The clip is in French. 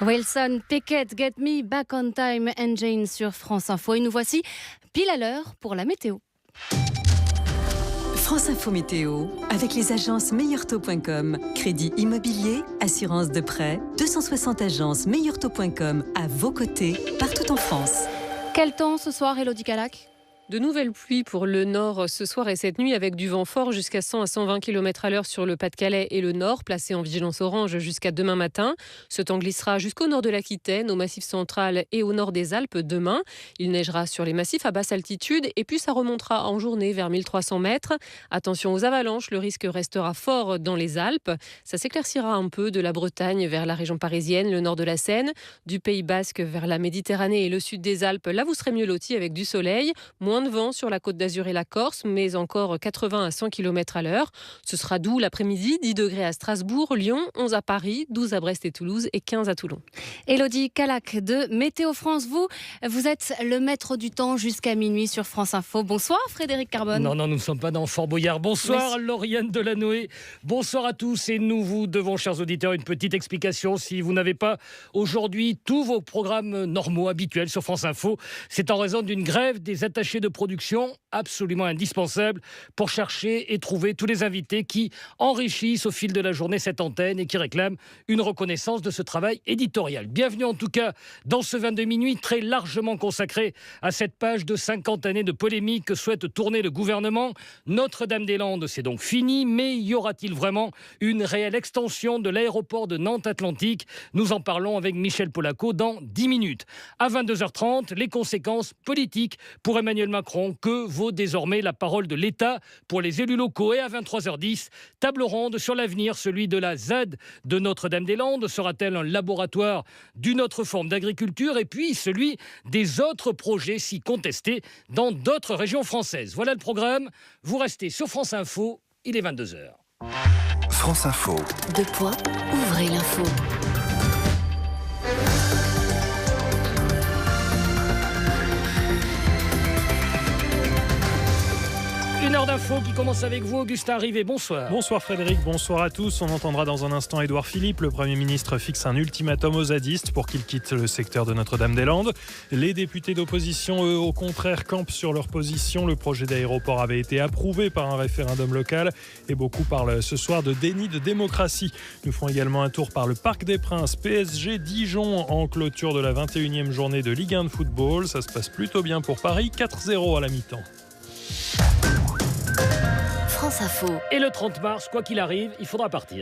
Wilson Pickett, Get Me Back on Time Engine sur France Info. Et nous voici pile à l'heure pour la météo. France Info Météo, avec les agences meilleurtaux.com. Crédit immobilier, assurance de prêt, 260 agences meilleurtaux.com à vos côtés, partout en France. Quel temps ce soir, Élodie Calac ? De nouvelles pluies pour le nord ce soir et cette nuit avec du vent fort jusqu'à 100 à 120 km/h sur le Pas-de-Calais et le nord, placé en vigilance orange jusqu'à demain matin. Ce temps glissera jusqu'au nord de l'Aquitaine, au massif central et au nord des Alpes demain. Il neigera sur les massifs à basse altitude et puis ça remontera en journée vers 1300 mètres. Attention aux avalanches, le risque restera fort dans les Alpes. Ça s'éclaircira un peu de la Bretagne vers la région parisienne, le nord de la Seine, du Pays Basque vers la Méditerranée et le sud des Alpes. Là, vous serez mieux lotis avec du soleil, moins de vent sur la Côte d'Azur et la Corse, mais encore 80 à 100 km/h. Ce sera doux l'après-midi, 10 degrés à Strasbourg, Lyon, 11 à Paris, 12 à Brest et Toulouse et 15 à Toulon. Élodie Calac de Météo France, vous êtes le maître du temps jusqu'à minuit sur France Info. Bonsoir Frédéric Carbone. Non, nous ne sommes pas dans Fort Boyard. Bonsoir Lauriane Delanoë. Bonsoir à tous et nous vous devons, chers auditeurs, une petite explication. Si vous n'avez pas aujourd'hui tous vos programmes normaux, habituels sur France Info, c'est en raison d'une grève des attachés de production absolument indispensable pour chercher et trouver tous les invités qui enrichissent au fil de la journée cette antenne et qui réclament une reconnaissance de ce travail éditorial. Bienvenue en tout cas dans ce 22 minuit très largement consacré à cette page de 50 années de polémique que souhaite tourner le gouvernement. Notre-Dame-des-Landes, c'est donc fini, mais y aura-t-il vraiment une réelle extension de l'aéroport de Nantes-Atlantique ? Nous en parlons avec Michel Polaco dans 10 minutes. À 22h30, les conséquences politiques pour Emmanuel Macron. Que vaut désormais la parole de l'État pour les élus locaux ? Et à 23h10, table ronde sur l'avenir, celui de la Z de Notre-Dame-des-Landes. Sera-t-elle un laboratoire d'une autre forme d'agriculture ? Et puis celui des autres projets si contestés dans d'autres régions françaises. Voilà le programme. Vous restez sur France Info, il est 22h. France Info. Ouvrez l'info. Une heure d'info qui commence avec vous, Augustin Rivet. Bonsoir. Bonsoir Frédéric, bonsoir à tous. On entendra dans un instant Édouard Philippe. Le Premier ministre fixe un ultimatum aux zadistes pour qu'ils quittent le secteur de Notre-Dame-des-Landes. Les députés d'opposition, eux, au contraire, campent sur leur position. Le projet d'aéroport avait été approuvé par un référendum local et beaucoup parlent ce soir de déni de démocratie. Nous ferons également un tour par le Parc des Princes. PSG Dijon en clôture de la 21e journée de Ligue 1 de football. Ça se passe plutôt bien pour Paris, 4-0 à la mi-temps. France Info. Et le 30 mars, quoi qu'il arrive, il faudra partir.